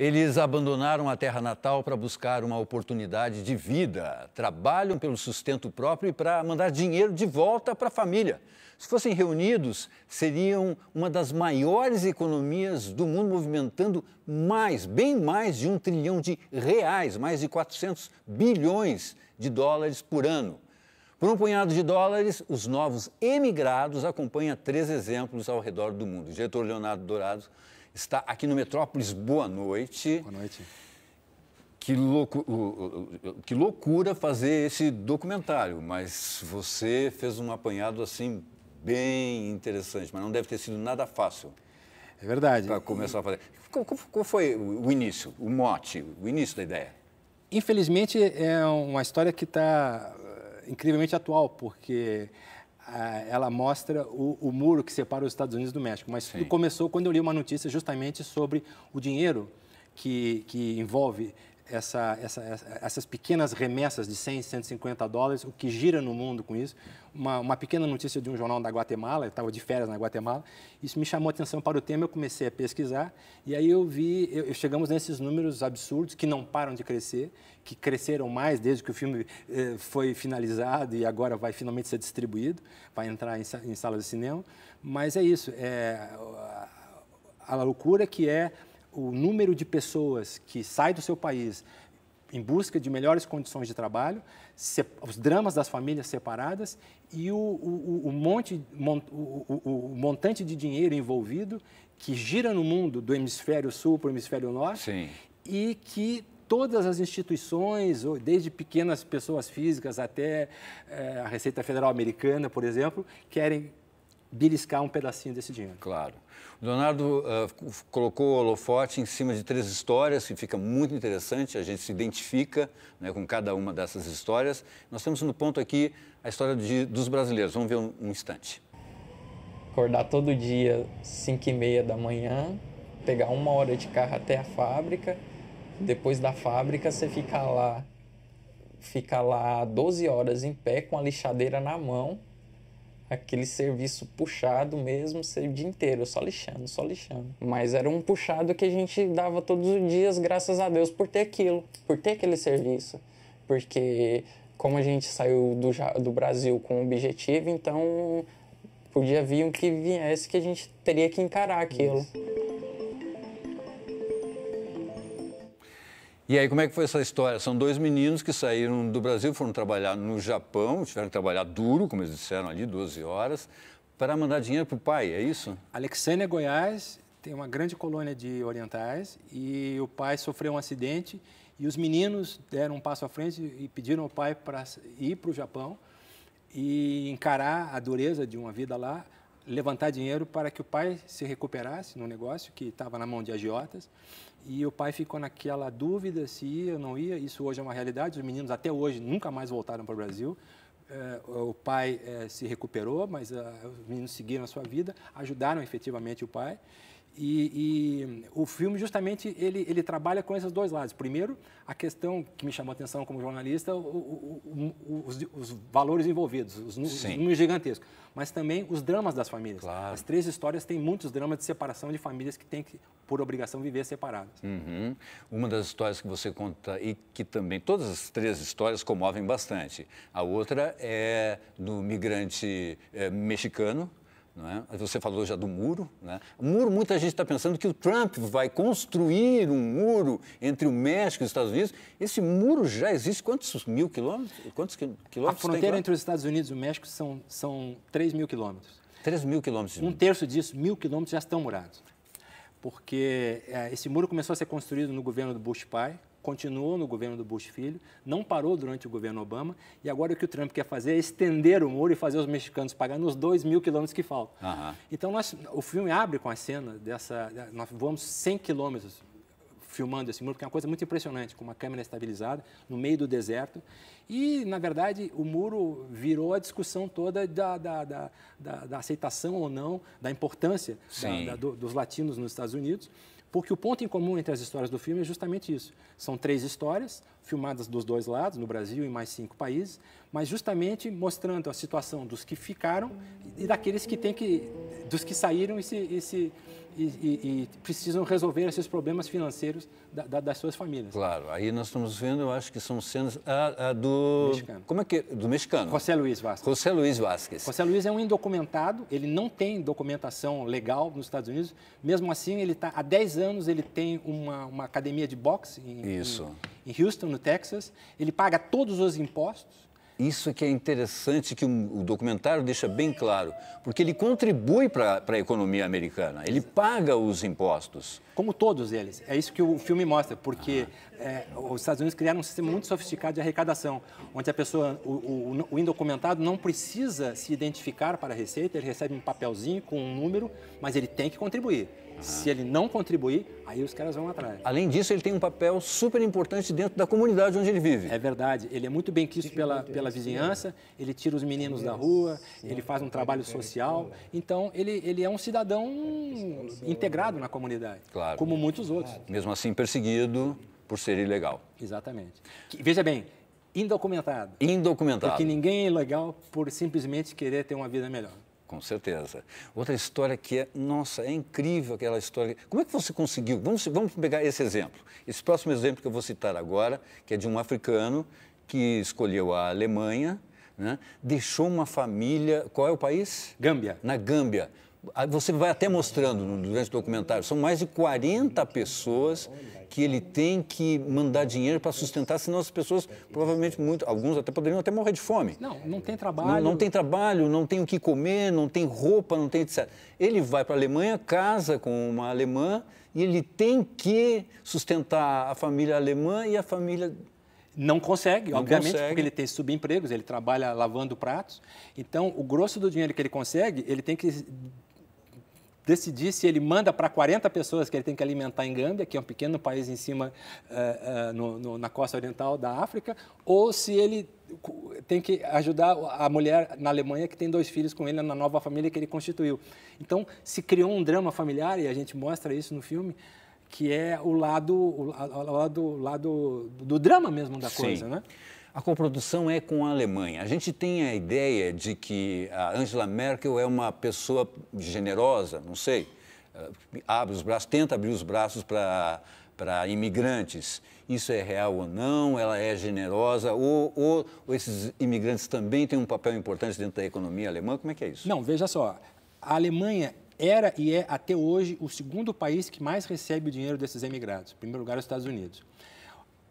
Eles abandonaram a terra natal para buscar uma oportunidade de vida. Trabalham pelo sustento próprio e para mandar dinheiro de volta para a família. Se fossem reunidos, seriam uma das maiores economias do mundo, movimentando bem mais de R$ 1 trilhão, mais de 400 bilhões de dólares por ano. Por um punhado de dólares, os novos emigrados acompanham 3 exemplos ao redor do mundo. O diretor Leonardo Dourado está aqui no Metrópolis. Boa noite. Boa noite. Que loucura fazer esse documentário, mas você fez um apanhado assim bem interessante, mas não deve ter sido nada fácil. É verdade. Para começar a fazer. Qual foi o início, o mote, o início da ideia? Infelizmente, é uma história que está incrivelmente atual, porque ela mostra o muro que separa os Estados Unidos do México. Mas tudo começou quando eu li uma notícia justamente sobre o dinheiro que envolve essas pequenas remessas de 100, 150 dólares, o que gira no mundo com isso. Uma pequena notícia de um jornal da Guatemala, eu estava de férias na Guatemala, isso me chamou a atenção para o tema, eu comecei a pesquisar, e aí chegamos nesses números absurdos que não param de crescer, que cresceram mais desde que o filme foi finalizado e agora vai finalmente ser distribuído, vai entrar em salas de cinema, mas é isso, a loucura que é o número de pessoas que sai do seu país em busca de melhores condições de trabalho, os dramas das famílias separadas e o montante de dinheiro envolvido que gira no mundo do hemisfério sul para o hemisfério norte. Sim. E que todas as instituições, desde pequenas pessoas físicas até a Receita Federal Americana, por exemplo, querem beliscar um pedacinho desse dinheiro. Claro. O Leonardo colocou o holofote em cima de 3 histórias, que fica muito interessante, a gente se identifica, né, com cada uma dessas histórias. Nós temos no ponto aqui a história dos brasileiros. Vamos ver um instante. Acordar todo dia, 5h30 da manhã, pegar 1 hora de carro até a fábrica, depois da fábrica você fica lá 12 horas em pé com a lixadeira na mão, aquele serviço puxado mesmo, o dia inteiro, só lixando, só lixando. Mas era um puxado que a gente dava todos os dias, graças a Deus, por ter aquilo, por ter aquele serviço. Porque como a gente saiu do Brasil com um objetivo, então podia vir o que viesse que a gente teria que encarar aquilo. Isso. E aí, como é que foi essa história? São 2 meninos que saíram do Brasil, foram trabalhar no Japão, tiveram que trabalhar duro, como eles disseram ali, 12 horas, para mandar dinheiro para o pai, é isso? Alexânia, Goiás, tem uma grande colônia de orientais e o pai sofreu um acidente e os meninos deram um passo à frente e pediram ao pai para ir para o Japão e encarar a dureza de uma vida lá, levantar dinheiro para que o pai se recuperasse no negócio que estava na mão de agiotas. E o pai ficou naquela dúvida se ia ou não ia. Isso hoje é uma realidade. Os meninos até hoje nunca mais voltaram para o Brasil. O pai se recuperou, mas os meninos seguiram a sua vida, ajudaram efetivamente o pai. E o filme, justamente, ele trabalha com esses 2 lados. Primeiro, a questão que me chamou a atenção como jornalista, os valores envolvidos, os números gigantescos, mas também os dramas das famílias. Claro. As 3 histórias têm muitos dramas de separação de famílias que têm que, por obrigação, viver separadas. Uhum. Uma das histórias que você conta e que também, todas as 3 histórias comovem bastante. A outra é do migrante mexicano. Não é? Você falou já do muro, né? O muro, muita gente está pensando que o Trump vai construir um muro entre o México e os Estados Unidos. Esse muro já existe quantos mil quilômetros? Quantos quilômetros? A fronteira entre os Estados Unidos e o México são 3 mil quilômetros. 3 mil quilômetros. 1/3 disso, 1.000 quilômetros, já estão murados. Porque esse muro começou a ser construído no governo do Bush pai, continuou no governo do Bush filho, não parou durante o governo Obama, e agora o que o Trump quer fazer é estender o muro e fazer os mexicanos pagar nos 2.000 quilômetros que faltam. Então, o filme abre com a cena nós voamos 100 quilômetros filmando esse muro, porque é uma coisa muito impressionante, com uma câmera estabilizada, no meio do deserto. E, na verdade, o muro virou a discussão toda da aceitação ou não, da importância dos latinos nos Estados Unidos, porque o ponto em comum entre as histórias do filme é justamente isso. São 3 histórias, filmadas dos 2 lados, no Brasil e mais 5 países, mas justamente mostrando a situação dos que ficaram e daqueles dos que saíram e e precisam resolver esses problemas financeiros das suas famílias. Claro, aí nós estamos vendo, eu acho que são cenas do... Mexicano. Como é que do mexicano? José Luis Vázquez. José Luis Vázquez. José Luis é um indocumentado, ele não tem documentação legal nos Estados Unidos, mesmo assim ele está há 10 anos, ele tem uma academia de boxe em Houston, no Texas, ele paga todos os impostos. Isso é que é interessante, que o documentário deixa bem claro, porque ele contribui para a economia americana, ele paga os impostos. Como todos eles. É isso que o filme mostra, porque os Estados Unidos criaram um sistema muito sofisticado de arrecadação, onde a pessoa, o indocumentado não precisa se identificar para a Receita, ele recebe um papelzinho com um número, mas ele tem que contribuir. Se ele não contribuir, aí os caras vão atrás. Além disso, ele tem um papel super importante dentro da comunidade onde ele vive. É verdade. Ele é muito bem quisto pela vizinhança, ele tira os meninos da rua, ele faz um trabalho social. Então, ele é um cidadão integrado na comunidade, claro, como muitos outros. Mesmo assim, perseguido por ser ilegal. Exatamente. Veja bem, indocumentado. Indocumentado. Porque ninguém é ilegal por simplesmente querer ter uma vida melhor. Com certeza. Outra história que é, nossa, é incrível aquela história. Como é que você conseguiu? Vamos pegar esse exemplo. Esse próximo exemplo que eu vou citar agora, que é de um africano que escolheu a Alemanha, né? Deixou uma família... Qual é o país? Gâmbia. Na Gâmbia. Você vai até mostrando durante o documentário, são mais de 40 pessoas que ele tem que mandar dinheiro para sustentar, senão as pessoas, provavelmente, alguns até poderiam até morrer de fome. Não tem trabalho. Não tem trabalho, não tem o que comer, não tem roupa, não tem etc. Ele vai para a Alemanha, casa com uma alemã e ele tem que sustentar a família alemã e a família... Não consegue, obviamente, porque ele tem subempregos, ele trabalha lavando pratos. Então, o grosso do dinheiro que ele consegue, ele tem que decidir se ele manda para 40 pessoas que ele tem que alimentar em Gâmbia, que é um pequeno país em cima, na costa oriental da África, ou se ele tem que ajudar a mulher na Alemanha que tem 2 filhos com ele na nova família que ele constituiu. Então, se criou um drama familiar, e a gente mostra isso no filme, que é o lado do drama mesmo da coisa, né? A coprodução é com a Alemanha. A gente tem a ideia de que a Angela Merkel é uma pessoa generosa, não sei, abre os braços, tenta abrir os braços para imigrantes. Isso é real ou não? Ela é generosa? Ou esses imigrantes também têm um papel importante dentro da economia alemã? Como é que é isso? Não, veja só, a Alemanha era e é até hoje o segundo país que mais recebe o dinheiro desses emigrados. Em primeiro lugar, os Estados Unidos.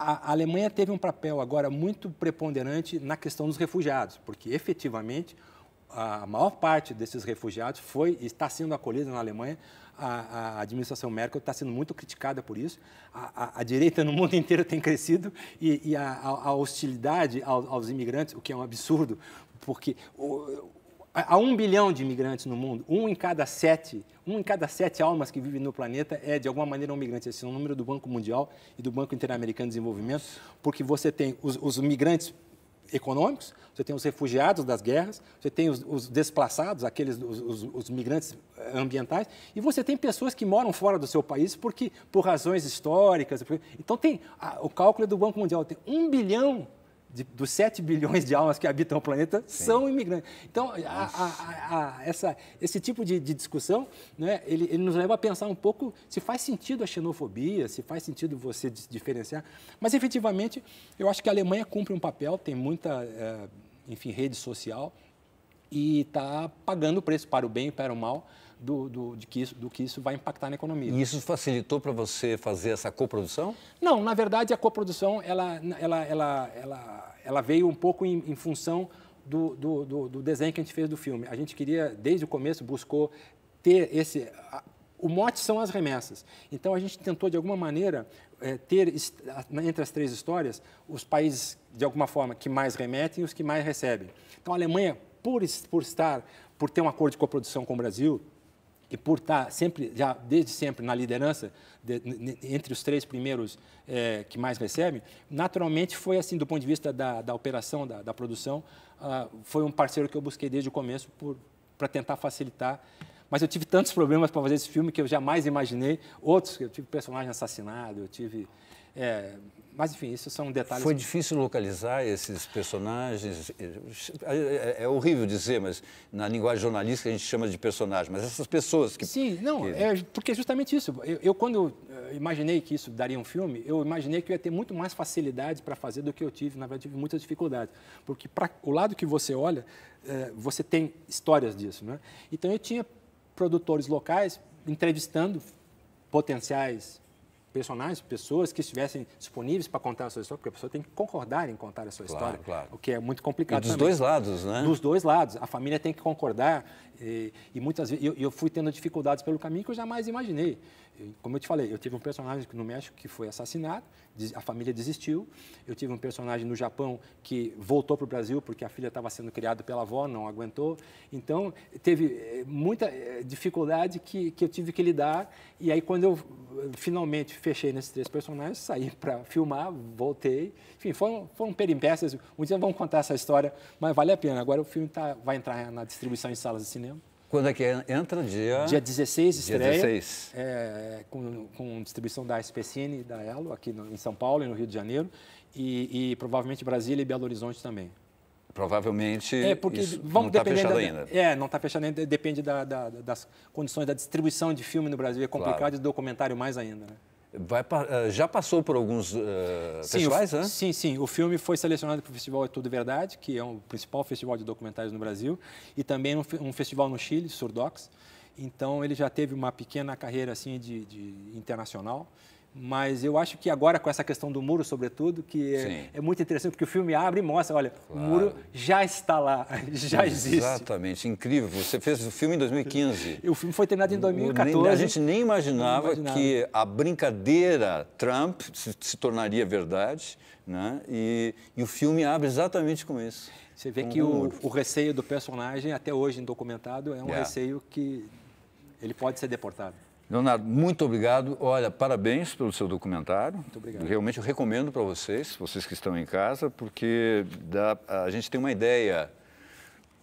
A Alemanha teve um papel agora muito preponderante na questão dos refugiados, porque efetivamente a maior parte desses refugiados está sendo acolhida na Alemanha. A administração Merkel está sendo muito criticada por isso. A direita no mundo inteiro tem crescido e a hostilidade aos imigrantes, o que é um absurdo, porque há 1 bilhão de imigrantes no mundo, um em cada sete almas que vivem no planeta é, de alguma maneira, um migrante. Esse é o número do Banco Mundial e do Banco Interamericano de Desenvolvimento, porque você tem os migrantes econômicos, você tem os refugiados das guerras, você tem os desplaçados, os migrantes ambientais, e você tem pessoas que moram fora do seu país por razões históricas. Então, o cálculo do Banco Mundial tem 1 bilhão dos 7 bilhões de almas que habitam o planeta são imigrantes. Então, esse tipo de discussão, né, ele nos leva a pensar um pouco se faz sentido a xenofobia, se faz sentido você diferenciar. Mas, efetivamente, eu acho que a Alemanha cumpre um papel, tem muita, rede social e está pagando o preço para o bem e para o mal do que isso vai impactar na economia. E isso facilitou para você fazer essa coprodução? Não, na verdade, a coprodução ela veio um pouco em função do desenho que a gente fez do filme. A gente queria, desde o começo, buscou ter o mote são as remessas. Então, a gente tentou, de alguma maneira, ter, entre as 3 histórias, os países, de alguma forma, que mais remetem e os que mais recebem. Então, a Alemanha, por ter um acordo de coprodução com o Brasil, e por estar desde sempre na liderança, entre os 3 primeiros que mais recebem, naturalmente foi assim, do ponto de vista da operação, da produção, foi um parceiro que eu busquei desde o começo para tentar facilitar, Mas eu tive tantos problemas para fazer esse filme que eu jamais imaginei. Outros, eu tive personagem assassinado, eu tive... mas, enfim, isso são detalhes... Foi difícil localizar esses personagens? É horrível dizer, mas na linguagem jornalística a gente chama de personagem. Mas essas pessoas que... Sim, não, porque é justamente isso. Quando imaginei que isso daria um filme, eu imaginei que eu ia ter muito mais facilidade para fazer do que eu tive. Na verdade, tive muitas dificuldades. Porque para o lado que você olha, você tem histórias disso, né? Então, eu tinha produtores locais entrevistando potenciais personagens, pessoas que estivessem disponíveis para contar a sua história, porque a pessoa tem que concordar em contar a sua história, o que é muito complicado também. E dos dois lados, né? Dos dois lados. A família tem que concordar e muitas vezes eu fui tendo dificuldades pelo caminho que eu jamais imaginei. Como eu te falei, eu tive um personagem no México que foi assassinado, a família desistiu. Eu tive um personagem no Japão que voltou para o Brasil porque a filha estava sendo criada pela avó, não aguentou. Então, teve muita dificuldade que eu tive que lidar. E aí, quando eu finalmente fechei nesses 3 personagens, saí para filmar, voltei. Enfim, foram peripécias. Um dia vamos contar essa história, mas vale a pena. Agora o filme vai entrar na distribuição em salas de cinema. Quando é que entra? Dia 16 estreia. Dia 16. Com distribuição da SPCine e da Elo, aqui em São Paulo e no Rio de Janeiro, e provavelmente Brasília e Belo Horizonte também. Provavelmente porque isso não está fechado ainda. Não está fechado ainda, depende das condições da distribuição de filme no Brasil. É complicado, claro. E documentário mais ainda, né? Já passou por alguns festivais, né? Sim. O filme foi selecionado para o Festival É Tudo Verdade, que é o principal festival de documentários no Brasil, e também um festival no Chile, Surdocs. Então, ele já teve uma pequena carreira assim, de internacional. Mas eu acho que agora, com essa questão do muro, sobretudo, que é muito interessante, porque o filme abre e mostra, olha, claro. O muro já está lá, já existe. Exatamente, incrível. Você fez o filme em 2015. O filme foi terminado em 2014. A gente nem imaginava que a brincadeira Trump se tornaria verdade, né? E o filme abre exatamente com isso. Você vê que o receio do personagem, até hoje em documentado, é um receio que ele pode ser deportado. Leonardo, muito obrigado. Olha, parabéns pelo seu documentário. Muito obrigado. Realmente eu recomendo para vocês que estão em casa, porque a gente tem uma ideia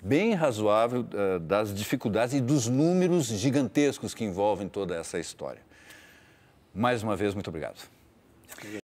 bem razoável das dificuldades e dos números gigantescos que envolvem toda essa história. Mais uma vez, muito obrigado.